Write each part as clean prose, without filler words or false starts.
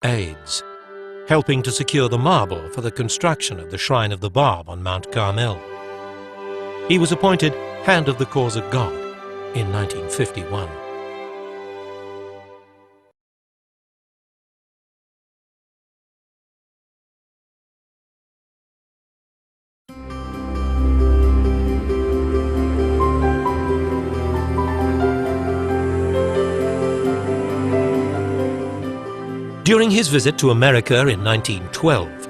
AIDS, helping to secure the marble for the construction of the Shrine of the Bab on Mount Carmel. He was appointed Hand of the Cause of God in 1951. During his visit to America in 1912,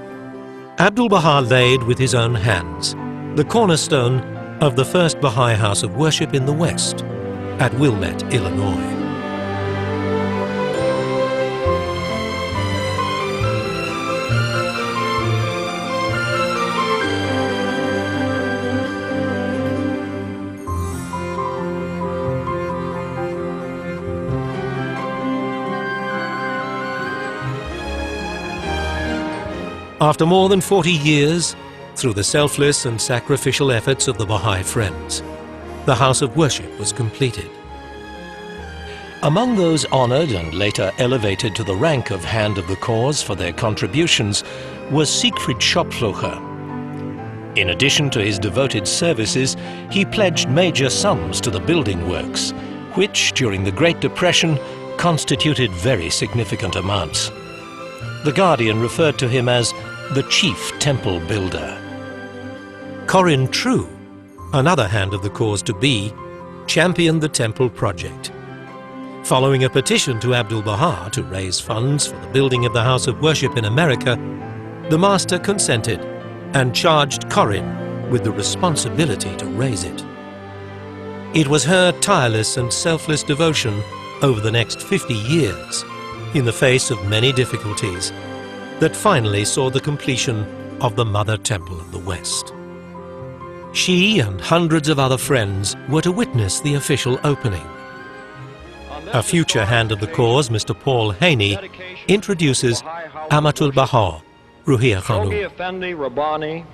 Abdu'l-Baha laid with his own hands the cornerstone of the first Baha'i house of worship in the West at Wilmette, Illinois. After more than 40 years, through the selfless and sacrificial efforts of the Baha'i Friends, the house of worship was completed. Among those honored and later elevated to the rank of Hand of the Cause for their contributions was Siegfried Schopflocher. In addition to his devoted services, he pledged major sums to the building works, which, during the Great Depression, constituted very significant amounts. The Guardian referred to him as the chief temple builder. Corin True, another Hand of the Cause to be, championed the temple project. Following a petition to Abdu'l-Baha to raise funds for the building of the house of worship in America, the master consented and charged Corin with the responsibility to raise it. It was her tireless and selfless devotion over the next 50 years, in the face of many difficulties, that finally saw the completion of the Mother Temple of the West. She and hundreds of other friends were to witness the official opening. A future Hand of the Cause, Mr. Paul Haney, introduces Amatul Baha, Ruhiya Khanum. Shogi Effendi Rabbani,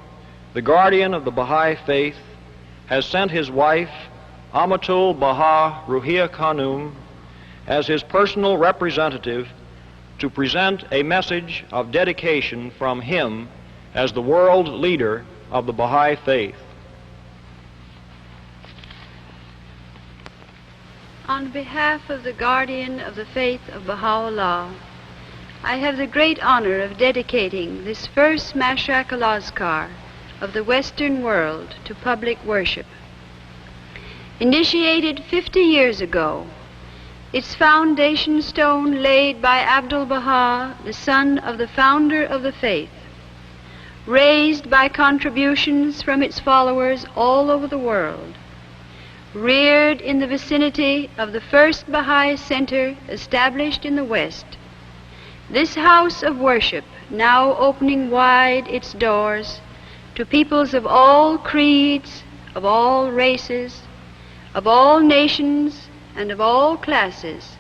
the guardian of the Baha'i faith, has sent his wife, Amatul Baha Ruhiya Khanum, as his personal representative to present a message of dedication from him as the world leader of the Baha'i faith. On behalf of the guardian of the faith of Baha'u'llah, I have the great honor of dedicating this first Mashrak al-Azkar of the Western world to public worship. Initiated 50 years ago, its foundation stone laid by Abdu'l-Baha, the son of the founder of the faith, raised by contributions from its followers all over the world, reared in the vicinity of the first Baha'i center established in the West, this house of worship, now opening wide its doors to peoples of all creeds, of all races, of all nations, and of all classes,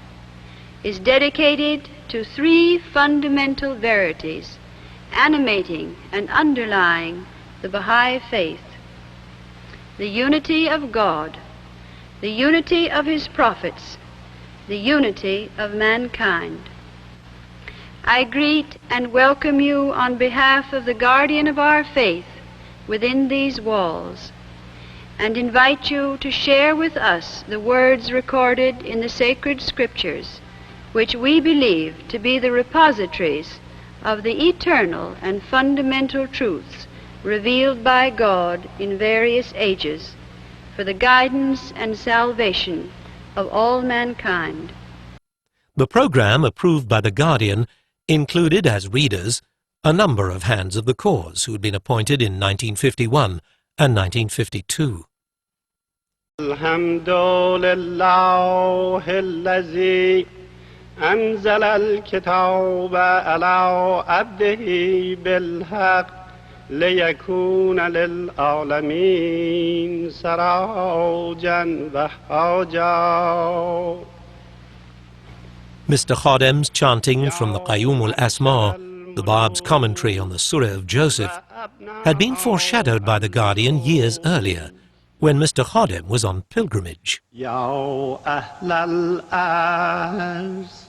is dedicated to three fundamental verities animating and underlying the Baha'i faith: the unity of God, the unity of His prophets, the unity of mankind. I greet and welcome you on behalf of the guardian of our faith within these walls, and invite you to share with us the words recorded in the sacred scriptures, which we believe to be the repositories of the eternal and fundamental truths revealed by God in various ages for the guidance and salvation of all mankind. The program approved by the Guardian included as readers a number of Hands of the Cause who had been appointed in 1951 and 1952. Alhamdulillah allazi anzala al-kitaba ala abdihi bil-haq liyakuna lil-alamin sarajan wahaja. Mr. Khadem's chanting from the Qayyum al-Asma, the Bab's commentary on the Surah of Joseph, had been foreshadowed by the Guardian years earlier, when Mr. Khadem was on pilgrimage. Ya ahlal arz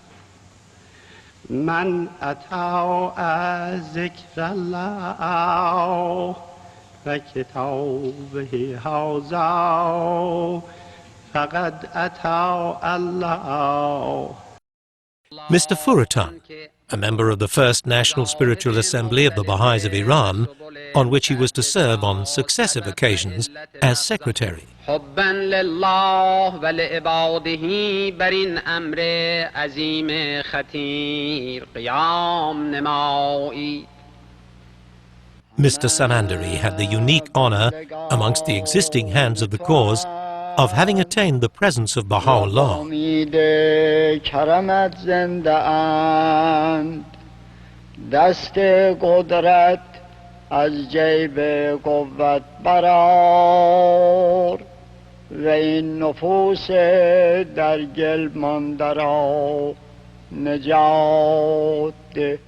من اطاع ذکر الله و کتابه هذا فقد اطاع الله. Mr. Furatan, a member of the First National Spiritual Assembly of the Baha'is of Iran, on which he was to serve on successive occasions as secretary. حبا لله و لعباده بر این امر عظیم خطیر قیام نمایید. Mr. Samandari had the unique honor, amongst the existing hands of the cause, of having attained the presence of Baha'u'llah. کرمت زنده اند دست قدرت از جیب قوت برار و این نفوس در گل مانده را نجات ده.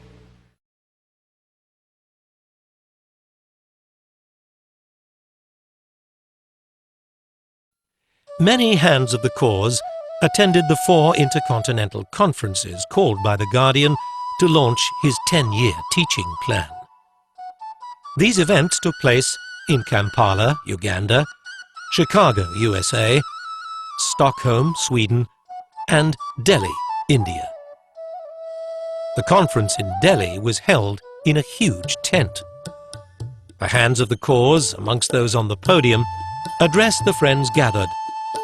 Many hands of the cause attended the 4 intercontinental conferences called by the Guardian to launch his 10-year teaching plan. These events took place in Kampala, Uganda, Chicago, USA, Stockholm, Sweden, and Delhi, India. The conference in Delhi was held in a huge tent. The hands of the cause, amongst those on the podium, addressed the friends gathered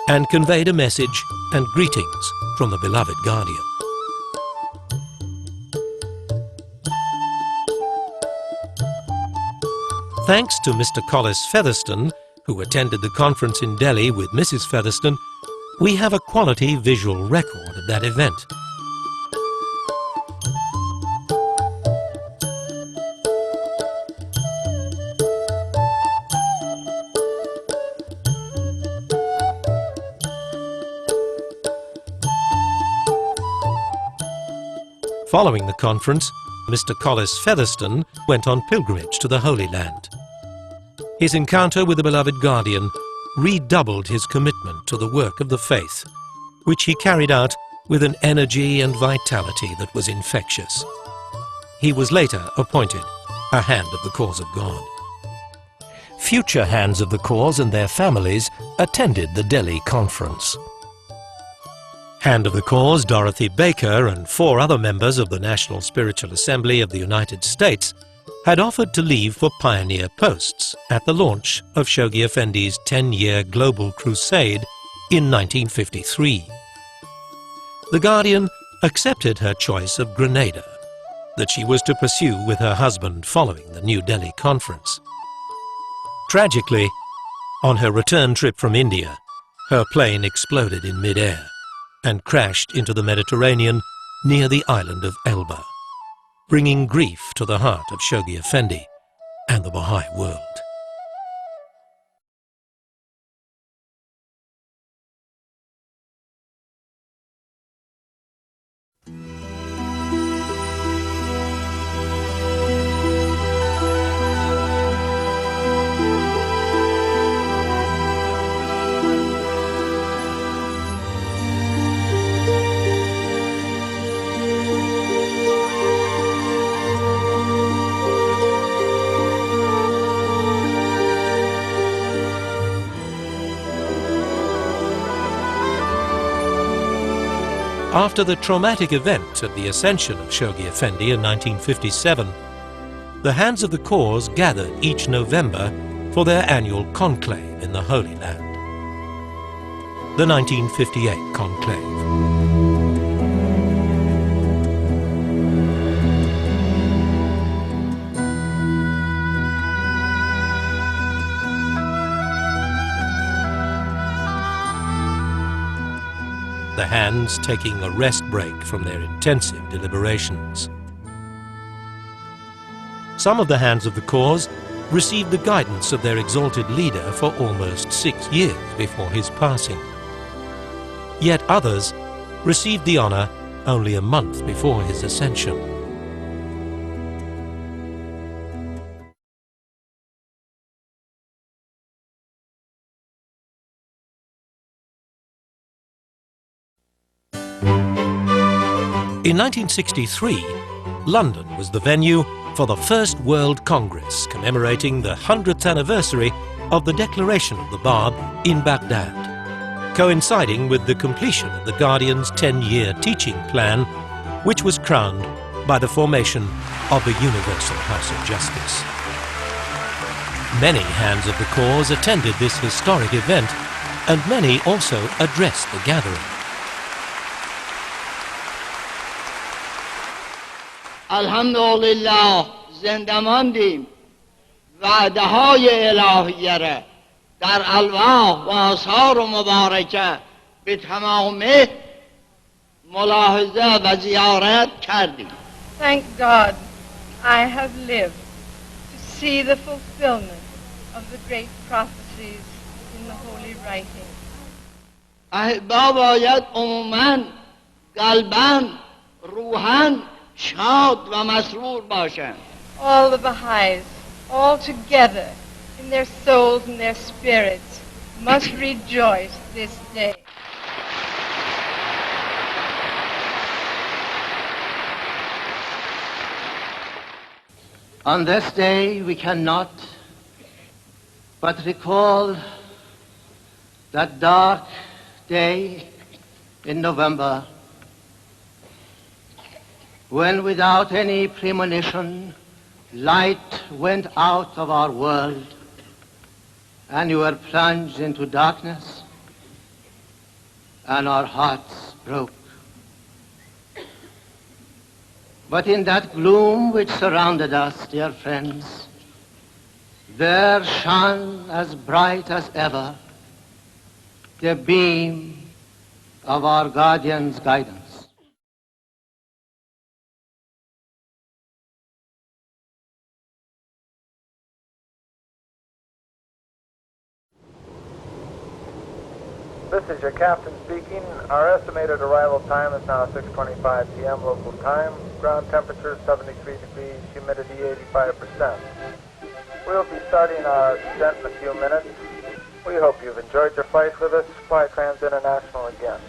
and conveyed a message and greetings from the beloved Guardian. Thanks to Mr. Collis Featherstone, who attended the conference in Delhi with Mrs. Featherstone, we have a quality visual record of that event. Following the conference, Mr. Collis Featherstone went on pilgrimage to the Holy Land. His encounter with the beloved Guardian redoubled his commitment to the work of the faith, which he carried out with an energy and vitality that was infectious. He was later appointed a Hand of the Cause of God. Future Hands of the Cause and their families attended the Delhi conference. Hand of the Cause Dorothy Baker and 4 other members of the National Spiritual Assembly of the United States had offered to leave for pioneer posts at the launch of Shoghi Effendi's 10-year global crusade in 1953. The Guardian accepted her choice of Grenada, that she was to pursue with her husband following the New Delhi conference. Tragically, on her return trip from India, her plane exploded in mid-air and crashed into the Mediterranean near the island of Elba, bringing grief to the heart of Shoghi Effendi and the Baha'i world. After the traumatic event of the ascension of Shoghi Effendi in 1957, the Hands of the Cause gathered each November for their annual conclave in the Holy Land. The 1958 conclave. The Hands taking a rest break from their intensive deliberations. Some of the Hands of the Cause received the guidance of their exalted leader for almost 6 years before his passing. Yet others received the honor only a month before his ascension. In 1963, London was the venue for the first World Congress commemorating the 100th anniversary of the Declaration of the Bab in Baghdad, coinciding with the completion of the Guardian's 10-year teaching plan, which was crowned by the formation of the Universal House of Justice. Many hands of the cause attended this historic event, and many also addressed the gathering. الحمدلله زنده ماندیم وعده های الهیه را در الواح و آثار مبارکه به تمام ملاحظه و زیارت کردیم. Thank God I have lived to see the fulfillment of the great prophecies in the holy writing. احبا باید عموماً قلباً روحاً شاد و مسرور باشند. All the Baha'is, all together in their souls and their spirits, must rejoice this day. On this day, we cannot but recall that dark day in November when, without any premonition, light went out of our world and you were plunged into darkness and our hearts broke. But in that gloom which surrounded us, dear friends, there shone as bright as ever the beam of our Guardian's guidance. This is your captain speaking. Our estimated arrival time is now 6:25 p.m. local time. Ground temperature 73 degrees, humidity 85%. We'll be starting our descent in a few minutes. We hope you've enjoyed your flight with us. Fly Trans International again.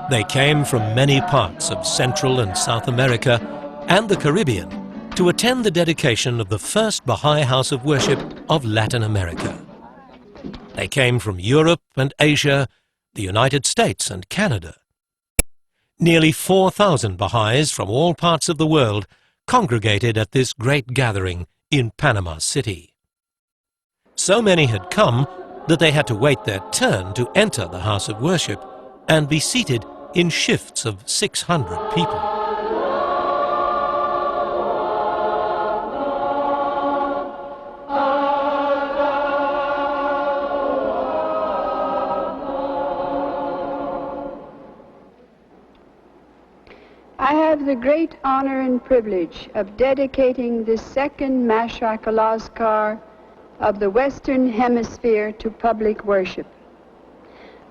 They came from many parts of Central and South America and the Caribbean to attend the dedication of the first Baha'i house of worship of Latin America. They came from Europe and Asia, the United States and Canada. Nearly 4,000 Baha'is from all parts of the world congregated at this great gathering in Panama City. So many had come that they had to wait their turn to enter the house of worship and be seated in shifts of 600 people. I have the great honor and privilege of dedicating this second Mashrak al-Azkar of the Western Hemisphere to public worship.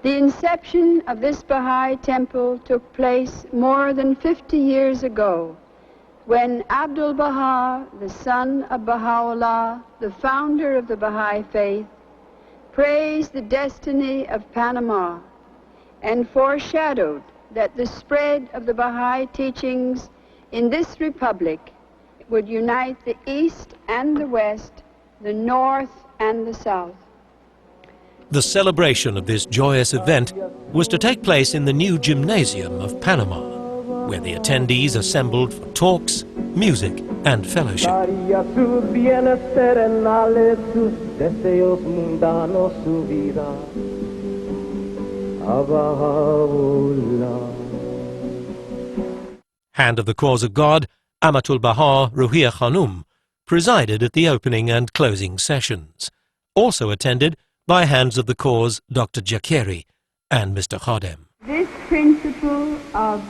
The inception of this Baha'i temple took place more than 50 years ago when Abdul-Baha, the son of Baha'u'llah, the founder of the Baha'i faith, praised the destiny of Panama and foreshadowed that the spread of the Baha'i teachings in this republic would unite the East and the West, the North and the South. The celebration of this joyous event was to take place in the new gymnasium of Panama, where the attendees assembled for talks, music and fellowship. Hand of the Cause of God, Amatul Baha Ruhiya Khanum, presided at the opening and closing sessions, also attended by Hands of the Cause Dr. Jakeri and Mr. Hishtem. This principle of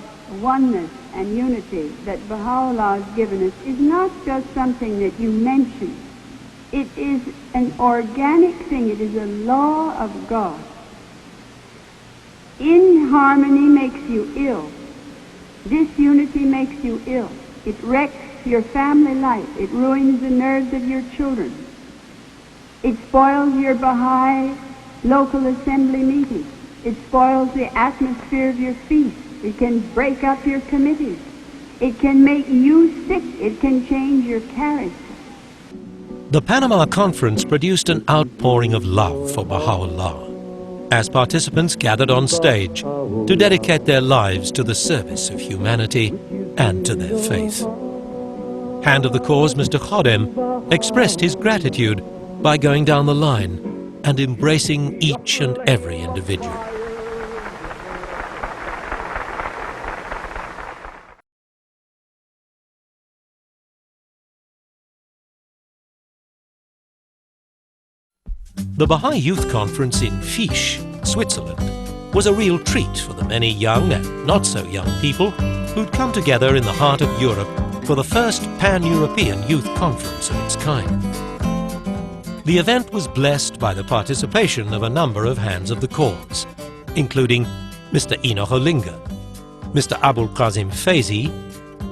oneness and unity that Baha'u'llah has given us is not just something that you mention. It is an organic thing. It is a law of God. Inharmony makes you ill. Disunity makes you ill. It wrecks your family life. It ruins the nerves of your children. It spoils your Baha'i local assembly meetings. It spoils the atmosphere of your feast. It can break up your committees. It can make you sick. It can change your character. The Panama Conference produced an outpouring of love for Baha'u'llah, as participants gathered on stage to dedicate their lives to the service of humanity and to their faith. Hand of the Cause Mr. Hishtem expressed his gratitude by going down the line and embracing each and every individual. The Baha'i Youth Conference in Fiche, Switzerland, was a real treat for the many young and not so young people who'd come together in the heart of Europe for the first Pan-European Youth Conference of its kind. The event was blessed by the participation of a number of Hands of the Cause, including Mr. Enoch Olinga, Mr. Abul Qasim Faizi,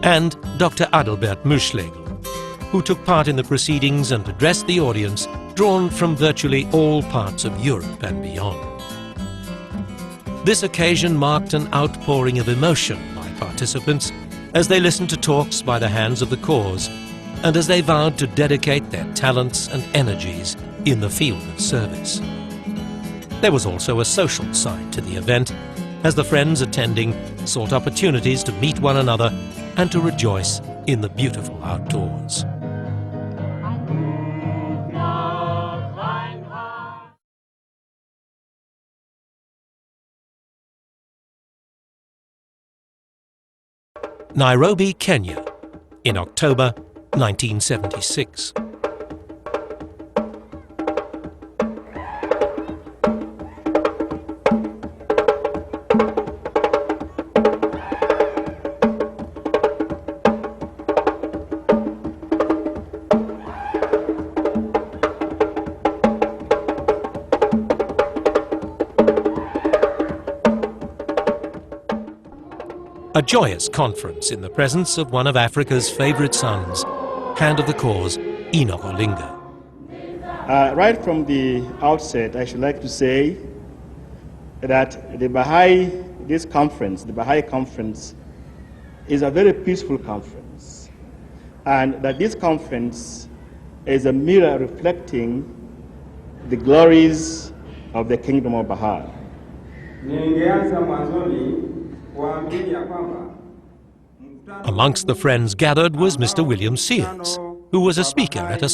and Dr. Adalbert Muschlegel, who took part in the proceedings and addressed the audience drawn from virtually all parts of Europe and beyond. This occasion marked an outpouring of emotion by participants as they listened to talks by the Hands of the Cause and as they vowed to dedicate their talents and energies in the field of service. There was also a social side to the event, as the friends attending sought opportunities to meet one another and to rejoice in the beautiful outdoors. Nairobi, Kenya, in October 1976. A joyous conference in the presence of one of Africa's favourite sons, Hand of the Cause, Enoch Olinga. Right from the outset, I should like to say that the Baha'i conference, is a very peaceful conference, and that this conference is a mirror reflecting the glories of the Kingdom of Baha'i. Amongst the friends gathered was Mr. William Sears, who was a speaker at a